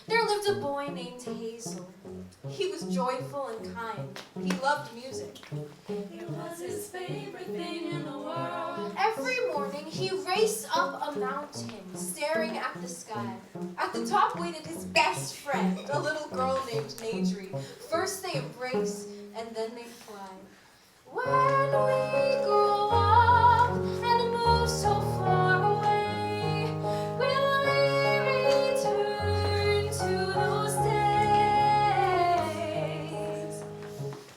there lived a boy named Hazel. He was joyful and kind. He loved music. It was his favorite thing in the world. Every morning, he raced up a mountain, staring at the sky. At the top waited his best friend, a little girl named Nadri. First they embrace, and then they fly. When we grow up and move so far away, will we return to those days?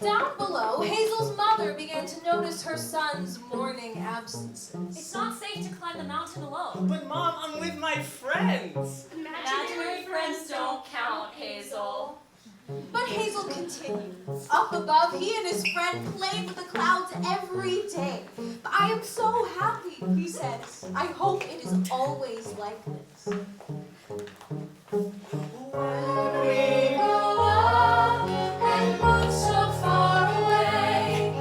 Down below, Hazel's mother began to notice her son's morning absences. It's not safe to climb the mountain alone. But Mom, I'm with my friends. Imaginary friends don't count, Hazel. But Hazel continued. Up above, he and his friend played with the clouds every day. But I am so happy, he says. I hope it is always like this. When we grow up and move so far away,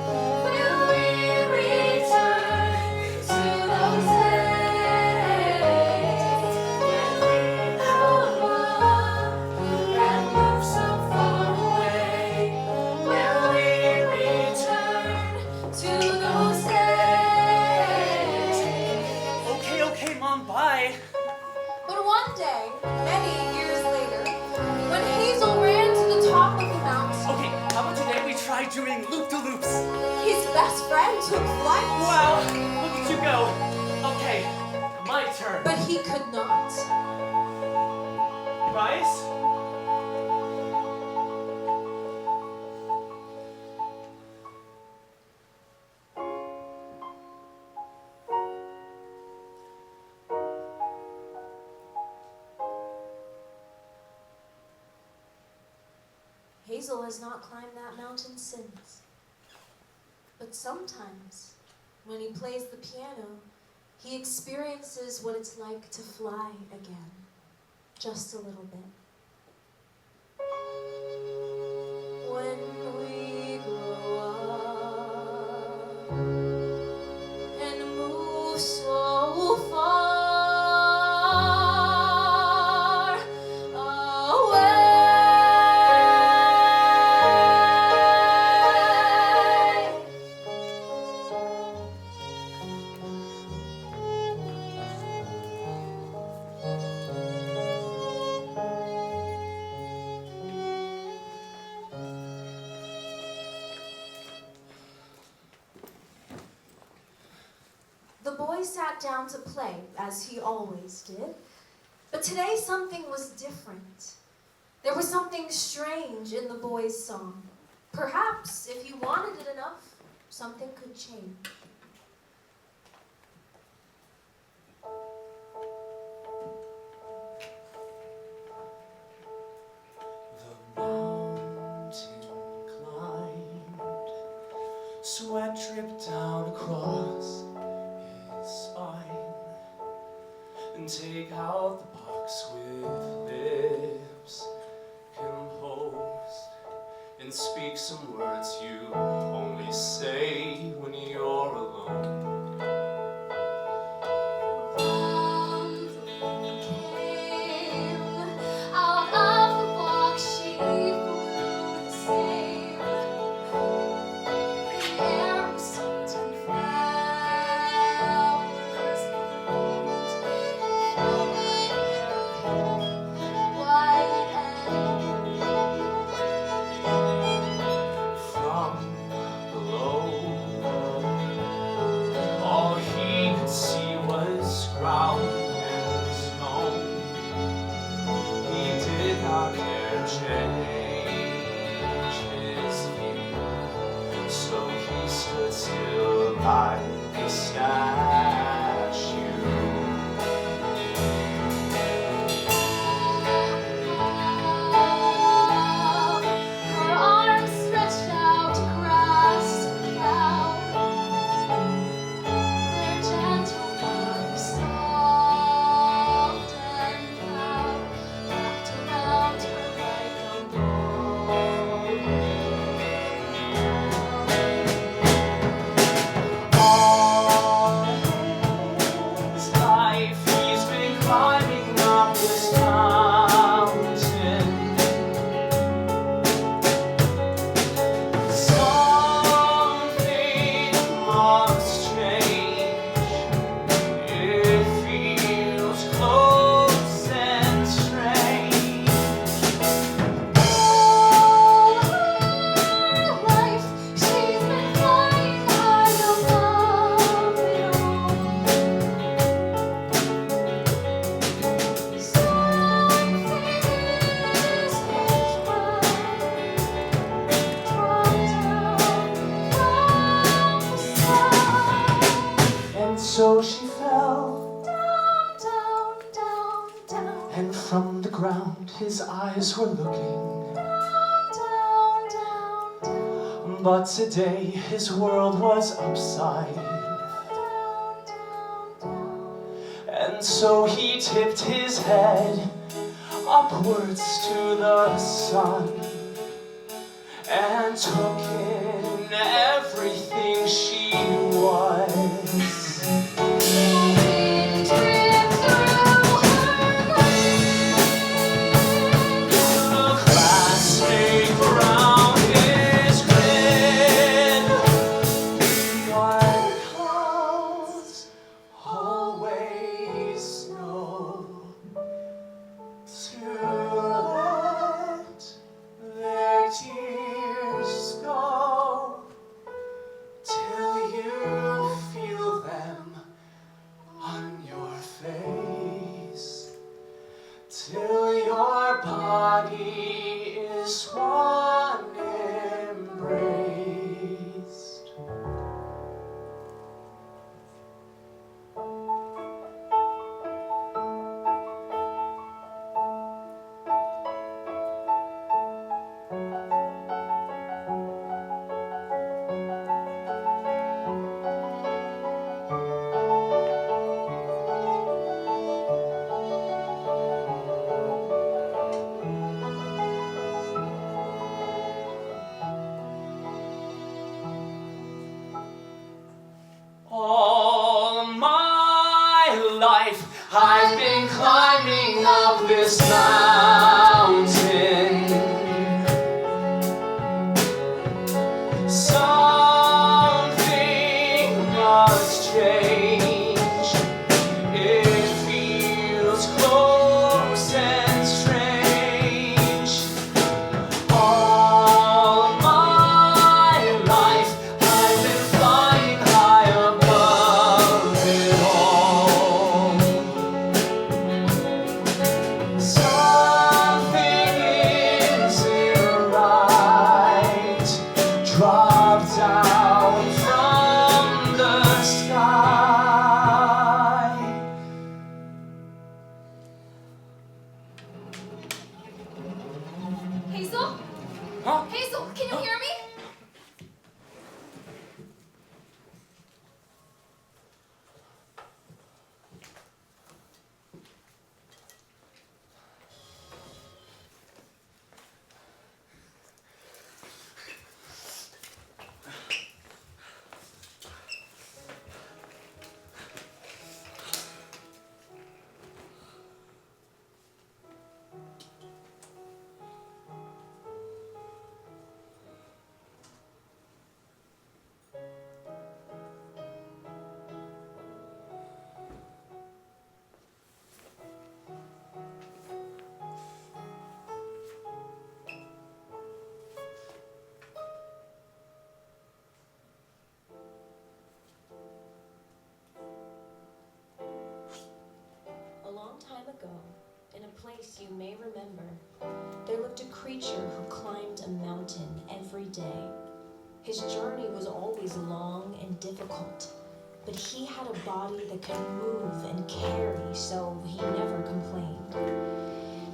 will we return to those days? When we grow up and move so far away, will we return to those days? Okay, Mom, bye. But one day, many years later, when Hazel ran to the top of the mountain, Okay, how about today we try doing loop-de-loops? his best friend took flight. Wow, look at you go. Okay, my turn. But he could not. Guys? Hazel has not climbed that mountain since. But sometimes, when he plays the piano, he experiences what it's like to fly again. Just a little bit. When we grow up and move so far away, the boy sat down to play, as he always did. But today something was different. There was something strange in the boy's song. Perhaps, if he wanted it enough, something could change. The mountain climbed, sweat dripped down across his spine, and take out the box with lips composed, and speak some words you only say when you're alone. Came out of the box, she flew the same. The air was sweet and flowers bloomed, filled the air with white From below, all he could see was ground and stone. He did not dare change his view, so he stood still like a statue. Her arms stretched out across the cloud. Their gentle arms, soft and proud, wrapped around her like a ball. so she fell Down, down, down, down. and from the ground his eyes were looking. Down, down, down, down. But today his world was upside, Down, down, down. and so he tipped his head upwards to the sun and took in everything she was. Wind ripped through her The plastic around his grin. White clouds always know to let their tears go till you feel them on your face, till your body is one embraced. All my life I've been climbing up this mountain. Something must change. It feels close and strange. All my life I've been flying high above it all. Something isn't right. Drop down from the sky. Hazel? Huh? Hazel, can you hear me? A long time ago, in a place you may remember, there lived a creature who climbed a mountain every day. His journey was always long and difficult, but he had a body that could move and carry, so he never complained.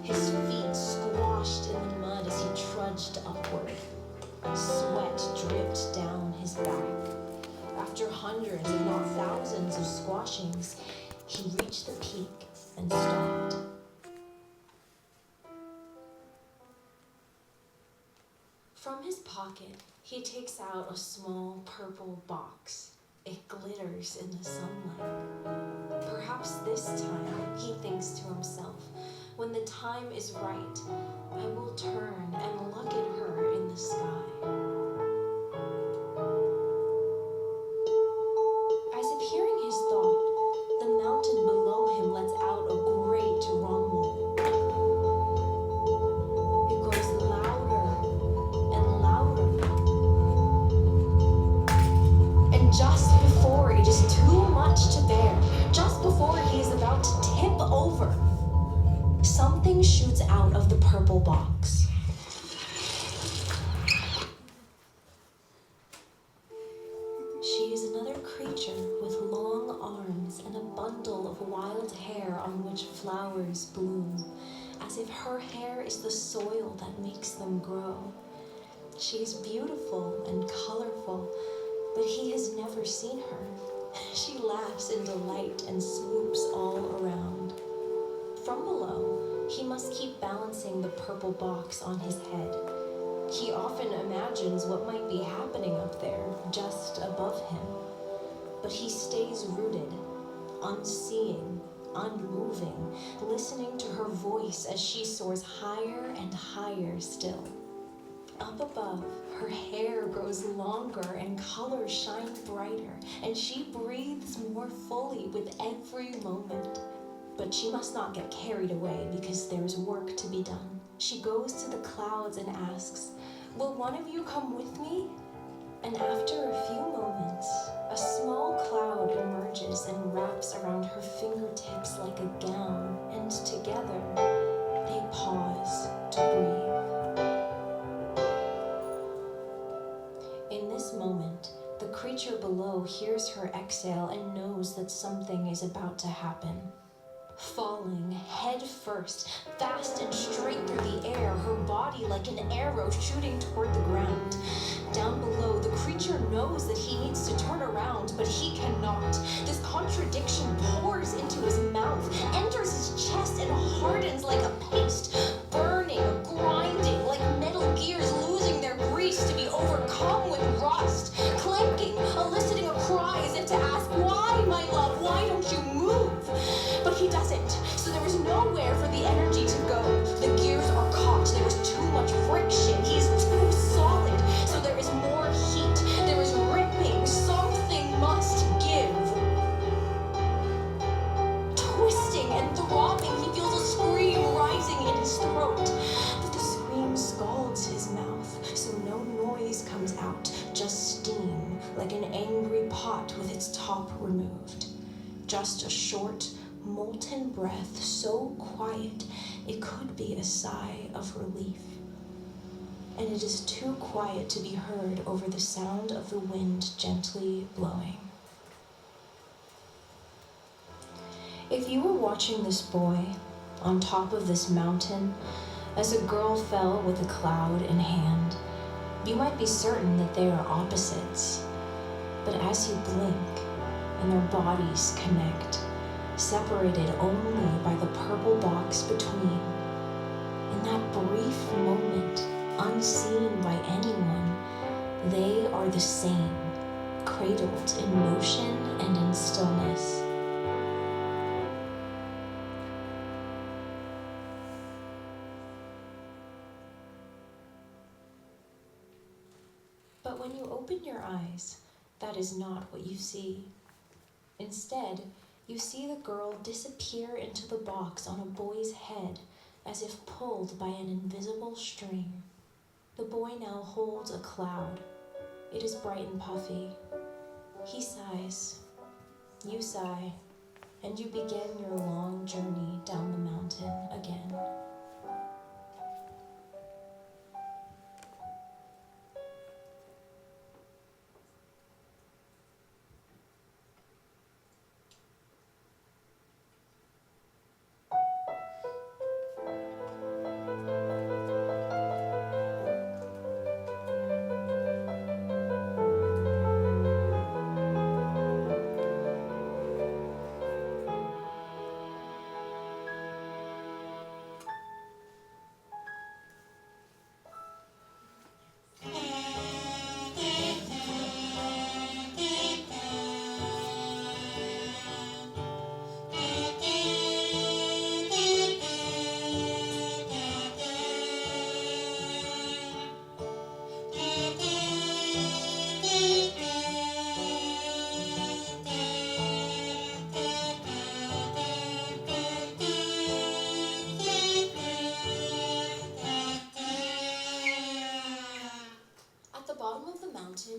His feet squashed in the mud as he trudged upward. Sweat dripped down his back. After hundreds, if not thousands of squashings, he reached the peak and stopped. From his pocket, he takes out a small purple box. It glitters in the sunlight. Perhaps this time, he thinks to himself, when the time is right, I will turn and look at her in the sky. As if hearing his thought, the mountain below him lets out a great rumble. It grows louder and louder. And just before it is too much to bear, just before he is about to tip over, something shoots out of the purple box. She is another creature with long arms child's hair on which flowers bloom, as if her hair is the soil that makes them grow. She's beautiful and colorful, but he has never seen her. She laughs in delight and swoops all around. From below, he must keep balancing the purple box on his head. He often imagines what might be happening up there, just above him. But he stays rooted, unseeing, unmoving, listening to her voice as she soars higher and higher still. Up above, her hair grows longer and colors shine brighter, and she breathes more fully with every moment. But she must not get carried away because there's work to be done. She goes to the clouds and asks, "Will one of you come with me?" And after a few moments, a small cloud emerges and wraps around her fingertips like a gown, and together they pause to breathe. In this moment, the creature below hears her exhale and knows that something is about to happen. Falling head first, fast and straight through the air, her body like an arrow shooting toward the ground. Down below, the creature knows that he needs to turn around, but he cannot. This contradiction pours into his mouth, enters his chest, and hardens like a paste, burning, grinding, like metal gears losing their grease to be overcome with rust, clanking, eliciting a cry as if to ask, "Why, my love, why don't you move?" But he doesn't, so there is nowhere for the energy to go. The gears are caught, there is too much friction, he's too solid, so there is more heat, there is ripping, something must give. Twisting and throbbing, he feels a scream rising in his throat, but the scream scalds his mouth, so no noise comes out, just steam, like an angry pot with its top removed. Just a short, molten breath, so quiet it could be a sigh of relief. And it is too quiet to be heard over the sound of the wind gently blowing. If you were watching this boy on top of this mountain as a girl fell with a cloud in hand, you might be certain that they are opposites. But as you blink and their bodies connect, separated only by the purple box between, in that brief moment, unseen by anyone, they are the same, cradled in motion and in stillness. But when you open your eyes, that is not what you see. Instead, you see the girl disappear into the box on a boy's head as if pulled by an invisible string. The boy now holds a cloud. It is bright and puffy. He sighs. You sigh, and you begin your long journey down the mountain again.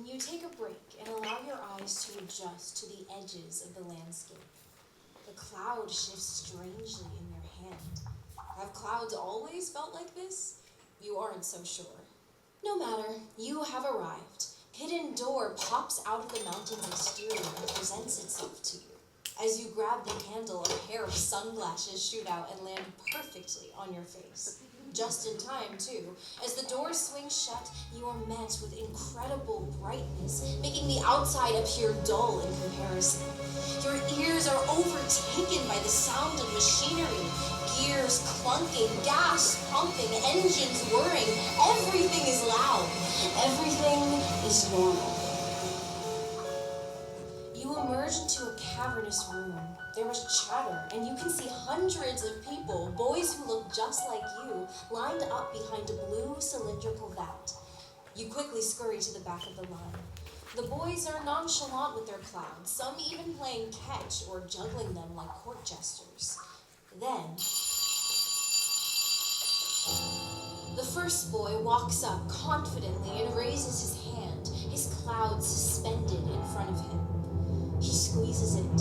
You take a break and allow your eyes to adjust to the edges of the landscape. The cloud shifts strangely in your hand. Have clouds always felt like this? You aren't so sure. No matter, you have arrived. Hidden door pops out of the mountain's exterior and presents itself to you. As you grab the handle, a pair of sunglasses shoot out and land perfectly on your face. Just in time, too. As the doors swing shut, you are met with incredible brightness, making the outside appear dull in comparison. Your ears are overtaken by the sound of machinery. Gears clunking, gas pumping, engines whirring. Everything is loud. Everything is normal. You emerge into a cavernous room. There is chatter, and you can see hundreds of people, boys who look just like you, lined up behind a blue cylindrical vat. You quickly scurry to the back of the line. The boys are nonchalant with their clouds, some even playing catch or juggling them like court jesters. Then, the first boy walks up confidently and raises his hand, his cloud suspended in front of him. He squeezes it.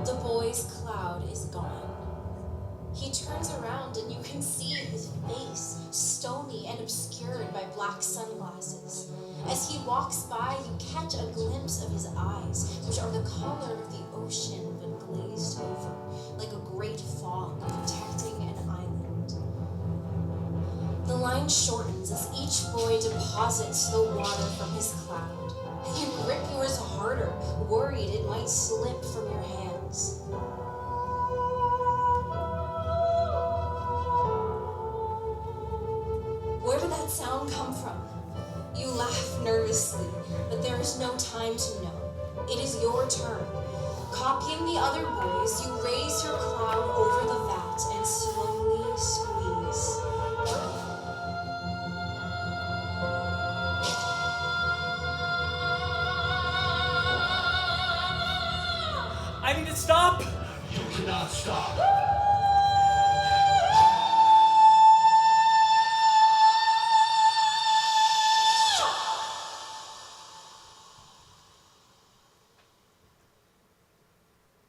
The boy's cloud is gone. He turns around and you can see his face, stony and obscured by black sunglasses. As he walks by, you catch a glimpse of his eyes, which are the color of the ocean but glazed over, like a great fog protecting an island. The line shortens as each boy deposits the water from his cloud. You grip yours harder, worried it might slip from your hands. Where did that sound come from? You laugh nervously, but there is no time to know. It is your turn. Copying the other boys, you raise your cloud over the vat and slowly squeeze. I need to stop! You cannot stop.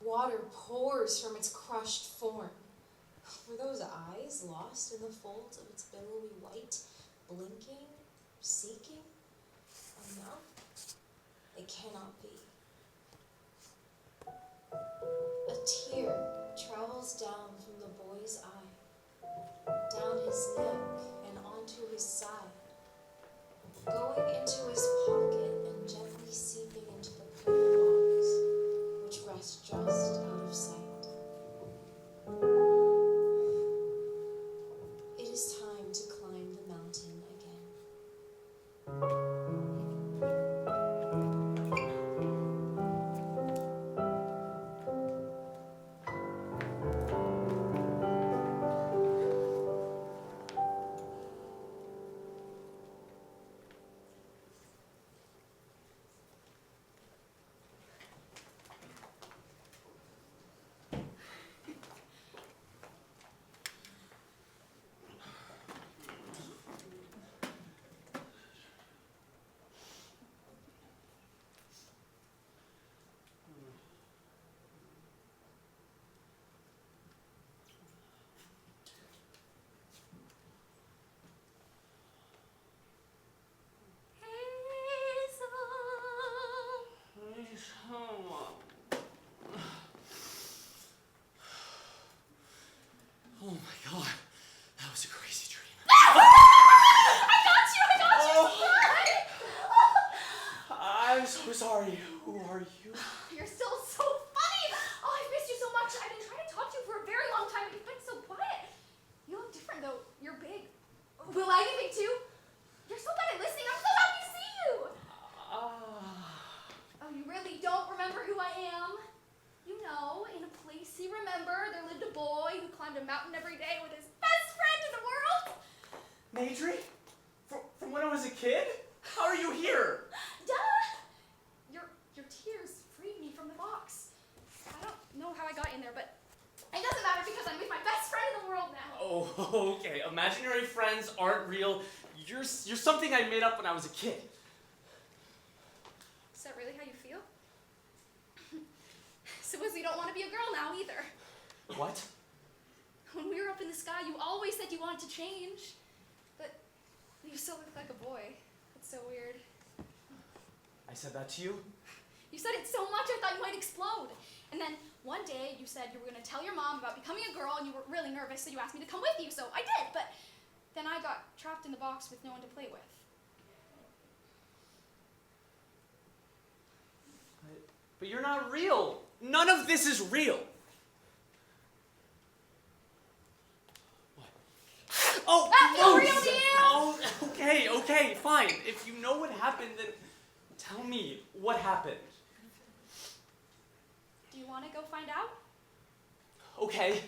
Water pours from its crushed form. Were those eyes lost in the folds of its billowy white, blinking, seeking? A mouth? It cannot be. A tear travels down from the boy's eye, down his neck and onto his side, going into his pocket and gently seeping into the purple box, which rests just out of sight. It is time to climb the mountain again. Oh my god, that was a crazy dream. I got you! I'm so sorry. Who are you? You're still so funny! Oh, I've missed you so much. I've been trying to talk to you for a very long time, but you've been so quiet. You look different, though. You're big. Will I be big, too? You're so bad at listening. I'm so happy to see you! Oh, you really don't remember who I am? You know, in a place you remember, there lived a boy who climbed a mountain every day with his best friend in the world. Nadri? From when I was a kid? How are you here? Duh! Your tears freed me from the box. I don't know how I got in there, but it doesn't matter because I'm with my best friend in the world now. Oh, okay. Imaginary friends aren't real. You're something I made up when I was a kid. Is that really how you feel? Suppose you don't want to be a girl now either. What? When we were up in the sky, you always said you wanted to change. But you still look like a boy. It's so weird. I said that to you? You said it so much I thought you might explode. And then one day you said you were going to tell your mom about becoming a girl and you were really nervous, so you asked me to come with you, so I did. But then I got trapped in the box with no one to play with. But you're not real. None of this is real. What? Oh, That no! feels real to you? Oh, okay, fine. If you know what happened, then tell me what happened. Do you want to go find out? Okay.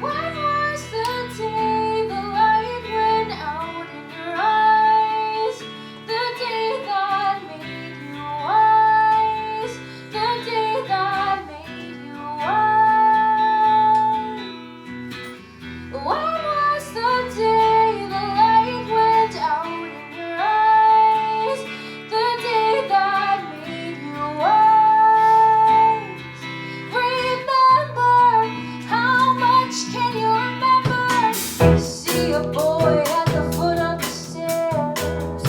When was the day the light went out in your eyes? The day that made you wise. The day that made you wise. When was the day the light went out in your eyes? The day that made you wise. Remember, how much can you remember? See a boy at the foot of the stairs.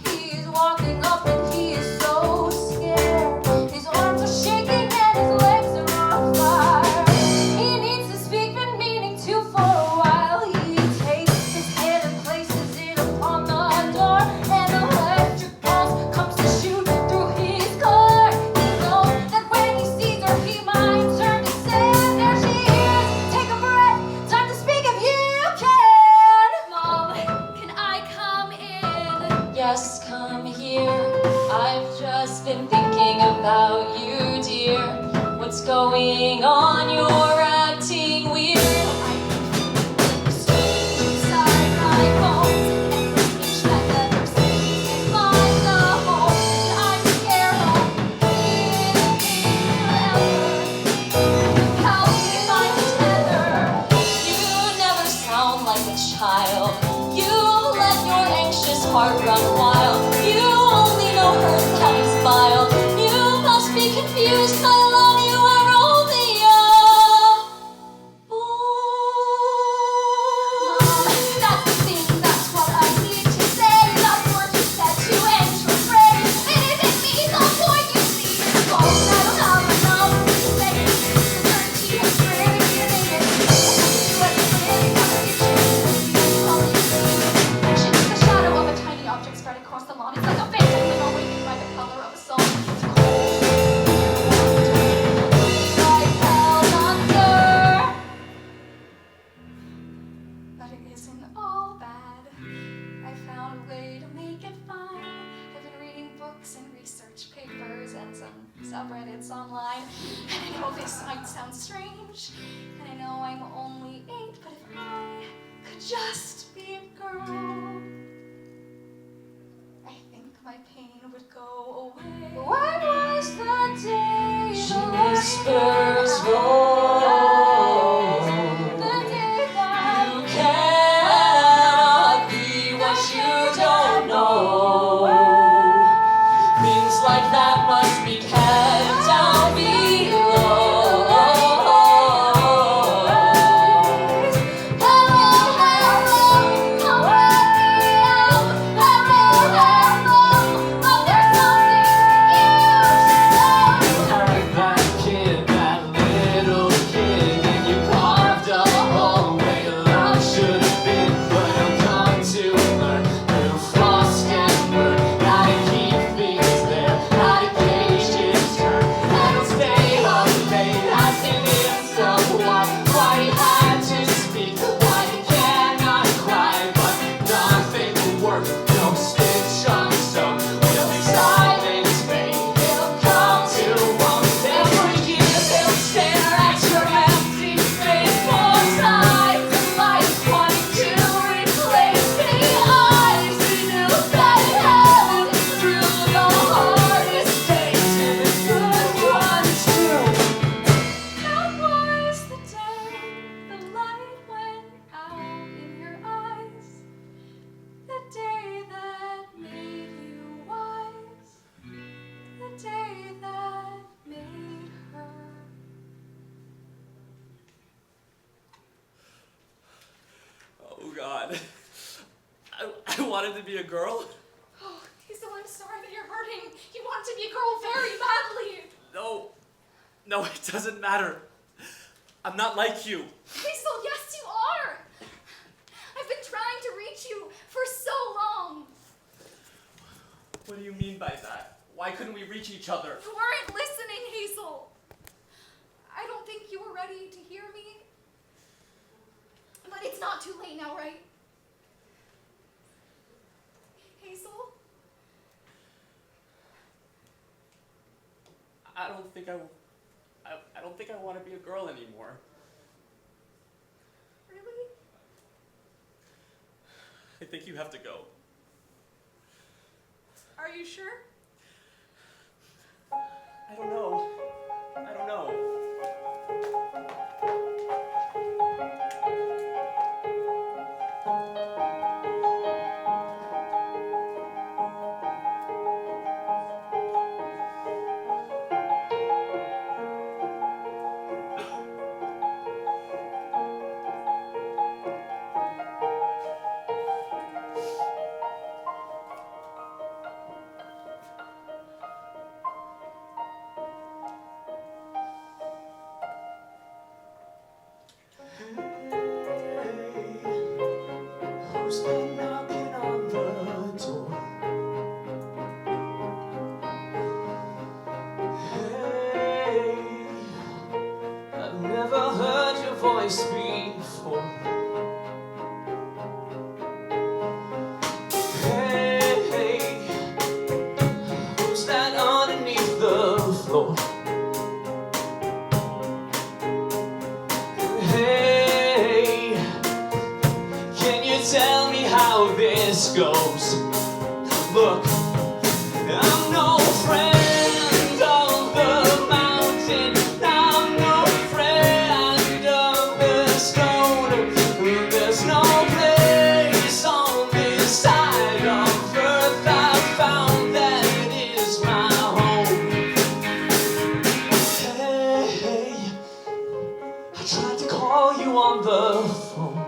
He's walking up and he is so scared. His arms are shaking and his legs are on fire. He needs to speak the meaning to for a while. He takes his hand and places it upon the door, and electric balls comes to shoot through his car. He knows that when he sees her, he might turn to sand. There she is. Take a breath. Time to speak if you can. Mom, can I come in? Yes, come here. I've just been thinking about you, dear. What's going on? You're acting weird. Inside my bones, and every inch that ever seems to find a home. I'm scared home. Help me find a tether. You never sound like a child. You let your anxious heart run wild. You only know hurt how you smile. You must be confused. My love, you are only a boy. Mom, that's the thing. That's what I need to say. That's what you said to end your phrase. It isn't me, the boy you see is false. I don't have enough to say. Eternity has really given it. You as a friend, all you see. She is the shadow of a tiny object spread across the lawn. It's like a phantom when awakened by the color of a song. It's cold. Like hell thunder. But it isn't all bad. I found a way to make it fine. I've been reading books and research papers and some subreddits online. And I know this might sound strange. And I know I'm only 8, but if I could just be a girl, I think my pain would go away. When was the day She the light whispers, went out? The day that You cannot be what you don't know. Things like that must be kept down below. Heard that kid, that little kid, and you carved a hole where your love should have been. But he'll come to learn through frost and burn how to keep things there, how to gauge his turn. And he'll stay up late asking himself why he had to speak, why he cannot cry, but nothing will work. No stitch unsewn will his silence fade. He'll come to every year. He'll stare at your empty face for signs of life, wanting to replace the eyes he knew that held him through the hardest days and the good ones too. That was the day the light went out in your eyes. The day that made you wise. The day that made her. God. I wanted to be a girl. Oh, Hazel, I'm sorry that you're hurting. You want to be a girl very badly. No, it doesn't matter. I'm not like you. Hazel, yes, you are. I've been trying to reach you for so long. What do you mean by that? Why couldn't we reach each other? You weren't listening, Hazel. I don't think you were ready to hear me. But it's not too late now, right? Hazel? I don't think I want to be a girl anymore. Really? I think you have to go. Are you sure? I don't know. Who's been knocking on the door? Hey, I've never heard your voice before. Hey, who's that underneath the floor? Hey, can you tell me how this goes? Look, I'm no friend of the mountain, I'm no friend of the stone. There's no place on this side of earth I found that it is my home. Hey, I tried to call you on the phone.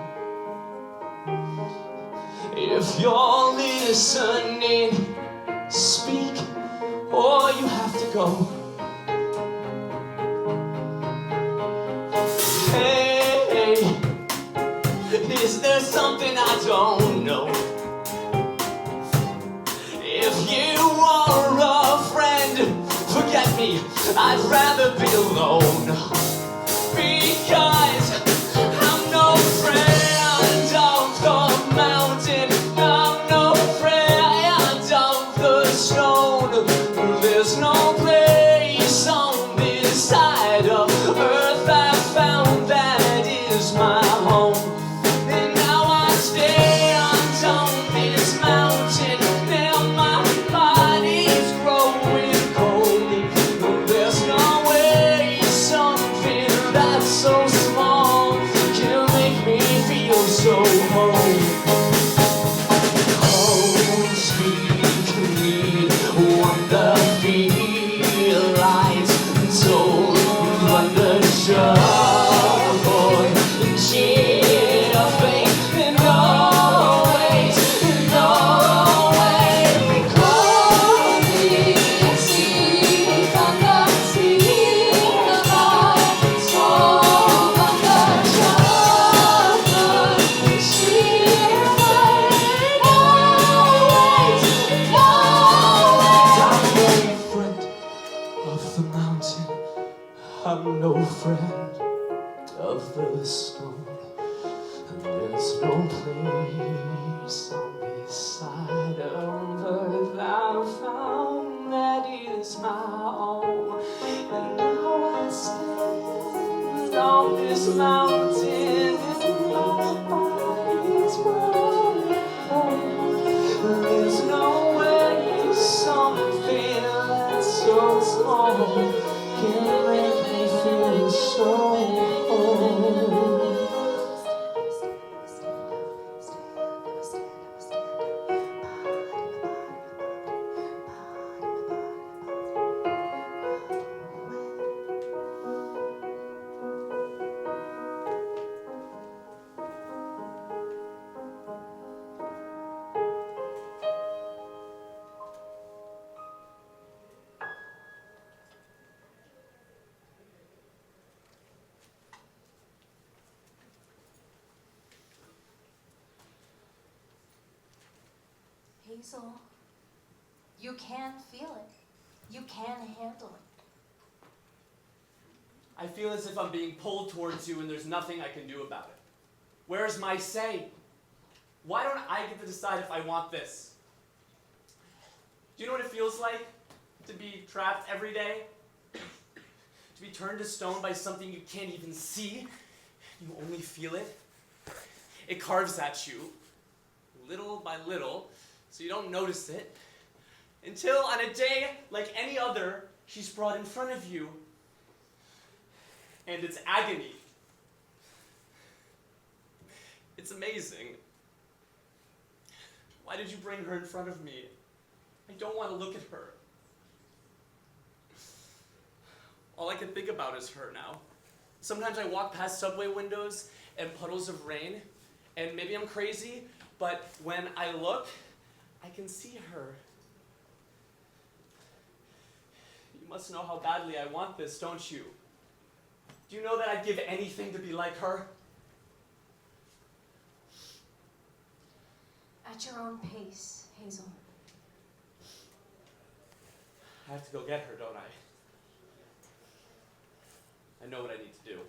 If you're listening, speak, or you have to go. Hey, is there something I don't know? If you are a friend, forget me, I'd rather be alone. Because I'm no friend of the mountain, I'm no friend of the stone. There's no place on this side of earth I found that is my home. And now I stand on this mountain and my body's growing cold. There's no way something that's so small can make me feel so whole. Oh, speak me, wonder, feel lights, told, wonder, joy, cheer, faith, and always, call me, see, thunder, speak the light, soul, wonder, joy, cheer, faith, always, I'm no friend of the mountain, I'm no friend of the stone. There's no place on this side of earth I found that is my own. And now I stand on this mountain and my body's growing cold. There's no way something that's so small can make me feel so whole. Hazel. You can feel it. You can handle it. I feel as if I'm being pulled towards you and there's nothing I can do about it. Where's my say? Why don't I get to decide if I want this? Do you know what it feels like to be trapped every day? To be turned to stone by something you can't even see? You only feel it? It carves at you, little by little, so you don't notice it, until on a day like any other, she's brought in front of you, and it's agony. It's amazing. Why did you bring her in front of me? I don't want to look at her. All I can think about is her now. Sometimes I walk past subway windows and puddles of rain, and maybe I'm crazy, but when I look, I can see her. You must know how badly I want this, don't you? Do you know that I'd give anything to be like her? At your own pace, Hazel. I have to go get her, don't I? I know what I need to do.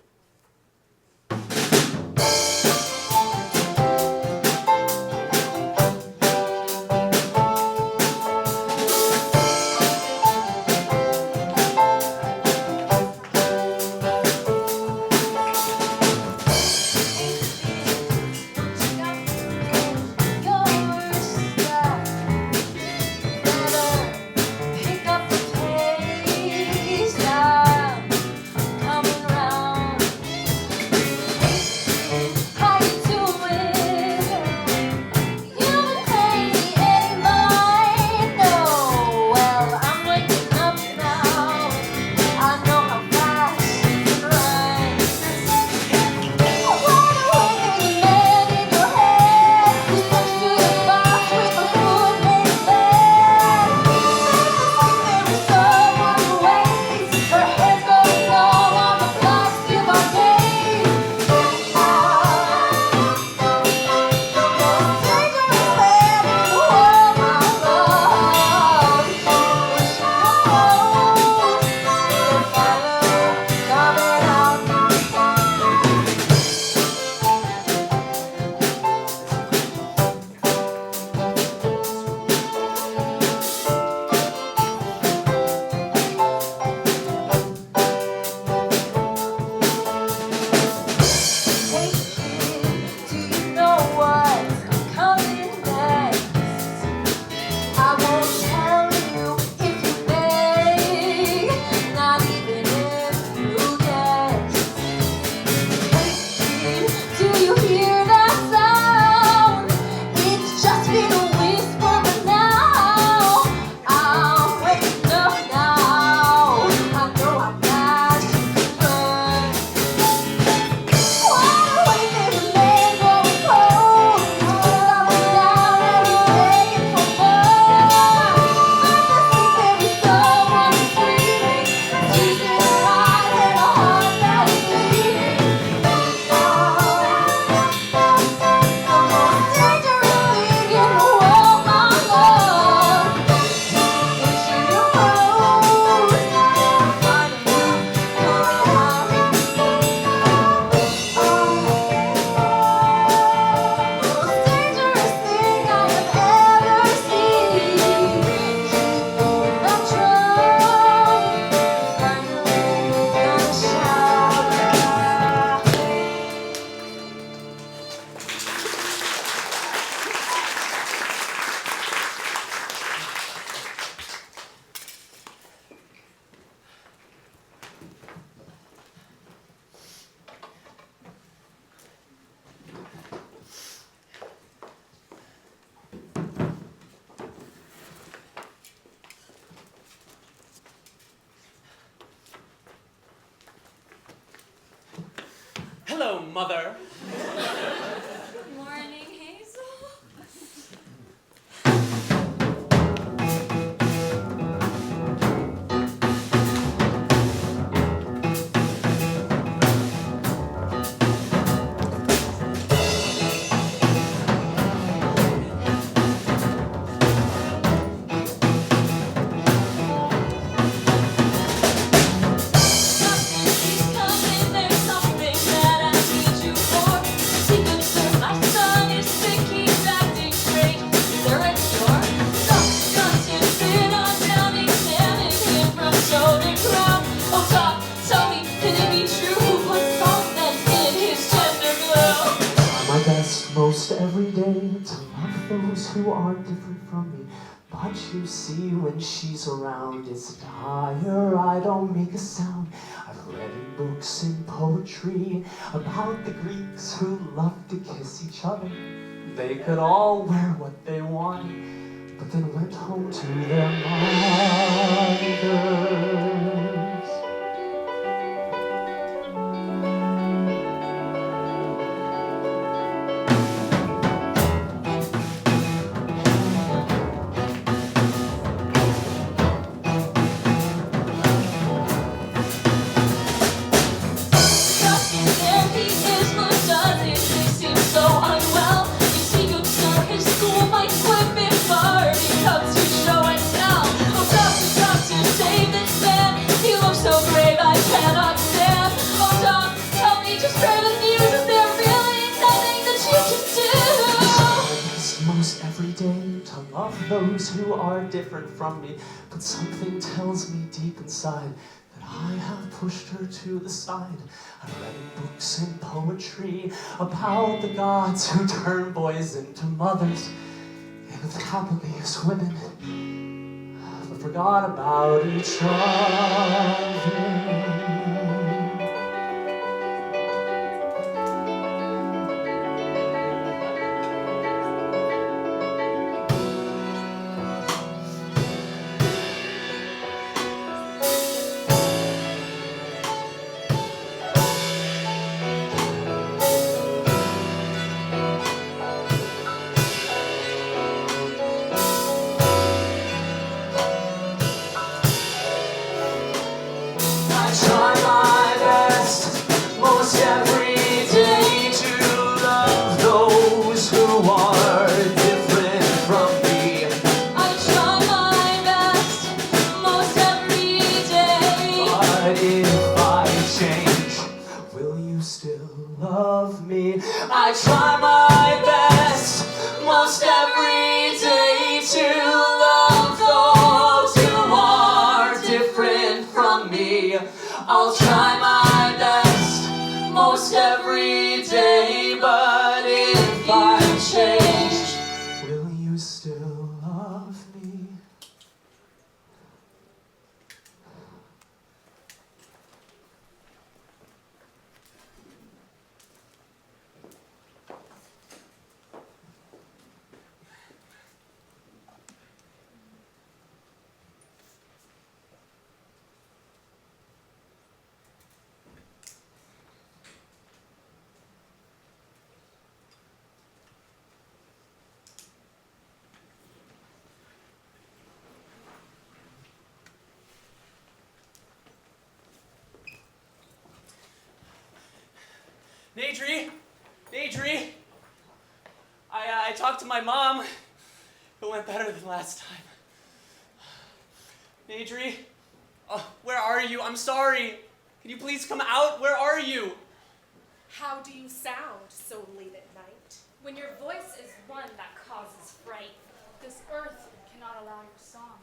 Hello, Mother. Morning, Hazel. those who are different from me. But you see, when she's around, it's dire, I don't make a sound. I've read in books and poetry about the Greeks who loved to kiss each other. They could all wear what they wanted, but then went home to their mothers. Those who are different from me, but something tells me deep inside that I have pushed her to the side. I've read books and poetry about the gods who turn boys into mothers and lived happily as women, but forgot about each other. I try my best most every day to love those who are different from me. I'll try my best most every day, but if I change, will you still love me? Nadri, I talked to my mom. It went better than last time. Nadri, where are you? I'm sorry. Can you please come out? Where are you? How do you sound so late at night? When your voice is one that causes fright, This earth cannot allow your song.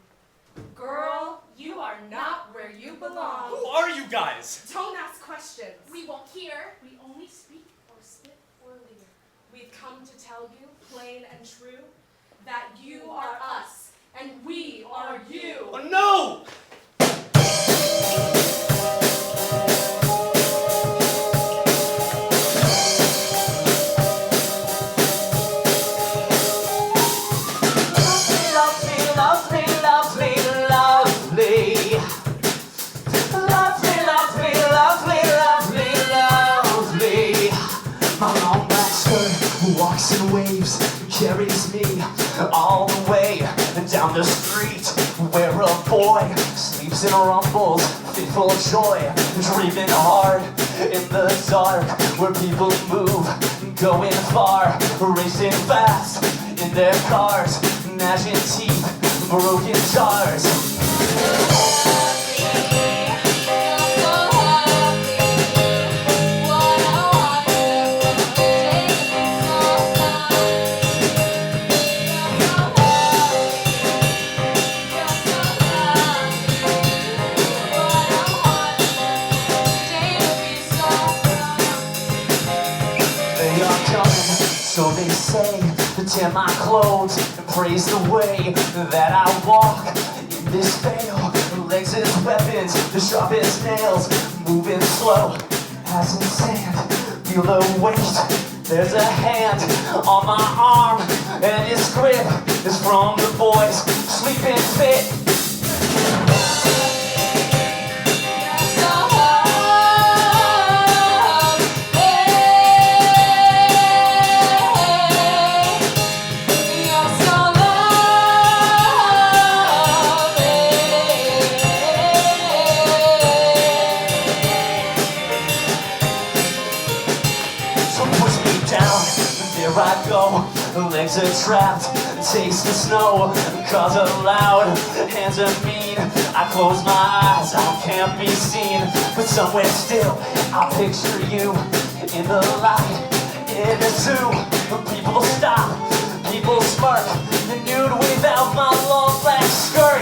Girl, you are not where you belong. Who are you guys? Don't ask questions. we won't hear. We only speak or spit or leer. We've come to tell you, plain and true, that you are us, and we are you. Oh no! Walks in waves, carries me all the way down the street where a boy sleeps and rumbles, full of joy, dreaming hard in the dark where people move, going far, racing fast in their cars, gnashing teeth, broken jars. So they say, to tear my clothes and praise the way that I walk in this veil. Legs as weapons, the sharp as nails, moving slow as in sand. Feel the weight, there's a hand on my arm, and his grip is from the boys sleeping fit. There I go, legs are trapped, taste the snow, cause are loud, hands are mean. I close my eyes, I can't be seen, but somewhere still I picture you in the light, in a zoo. People stop, people smirk, the nude without my long black skirt.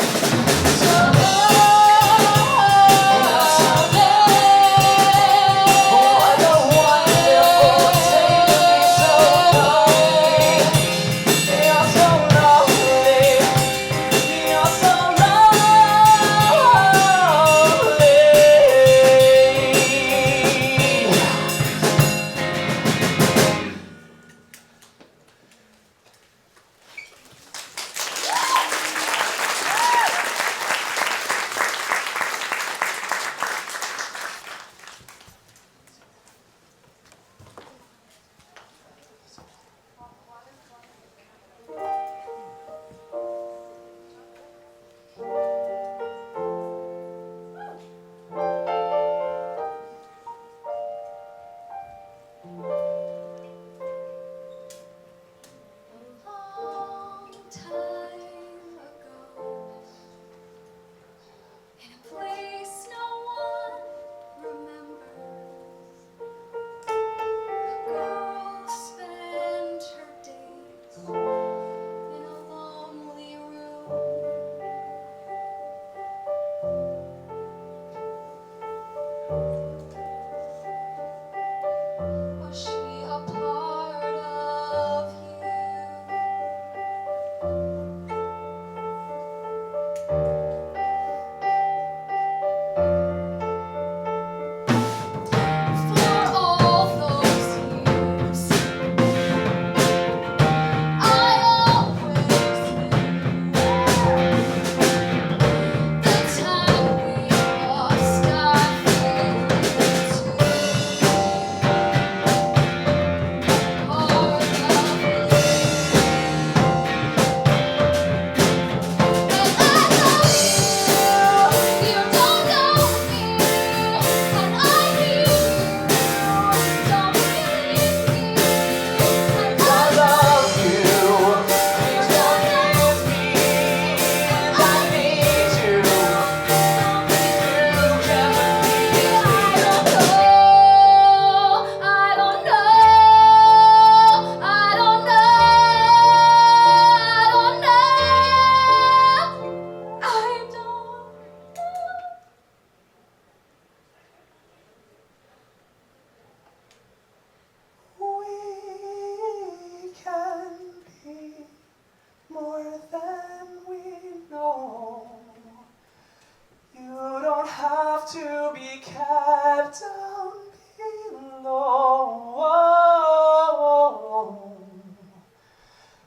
To be kept down below.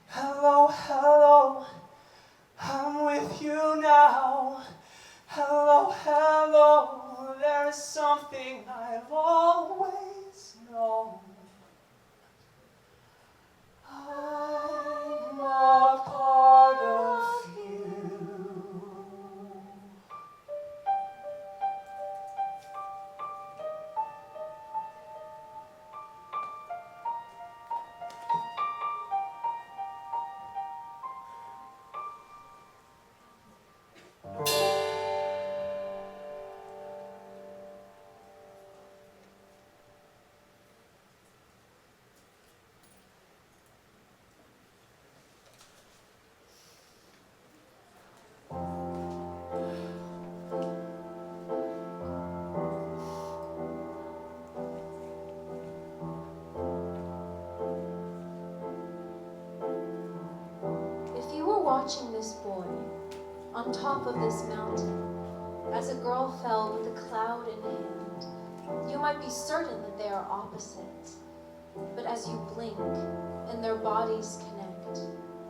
Hello, hello, I'm with you now. Hello, hello, there is something I've always known. I'm a part of you. watching this boy on top of this mountain as a girl fell with a cloud in hand. You might be certain that they are opposite, but as you blink and their bodies connect,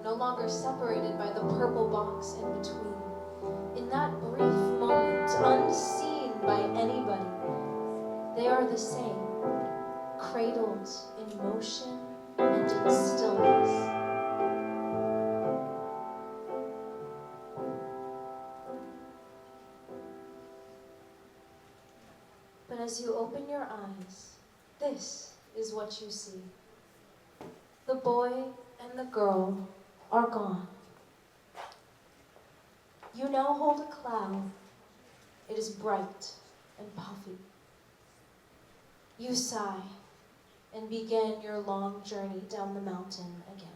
no longer separated by the purple box in between, in that brief moment, unseen by anybody, they are the same, cradled in motion and in stillness. But as you open your eyes, this is what you see. The boy and the girl are gone. You now hold a cloud. It is bright and puffy. You sigh and begin your long journey down the mountain again.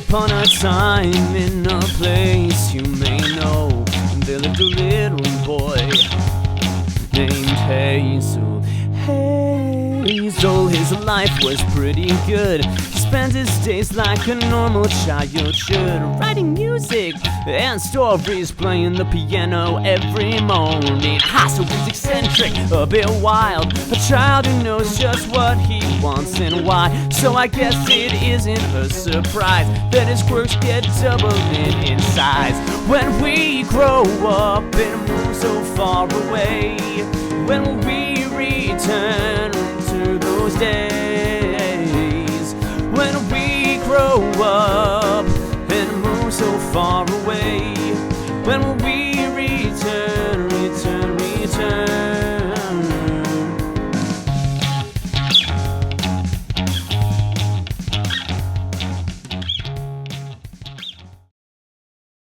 Upon a time in a place you may know, there lived a little boy named Hazel. Hazel, his life was pretty good. He spent his days like a normal child should, writing music and stories, playing the piano every morning. Hazel was eccentric, a bit wild, a child who knows just what he wants and why. So I guess it isn't a surprise that his quirks get doubling in size when we grow up and move so far away. When will we return to those days? When we grow up and move so far away? When will we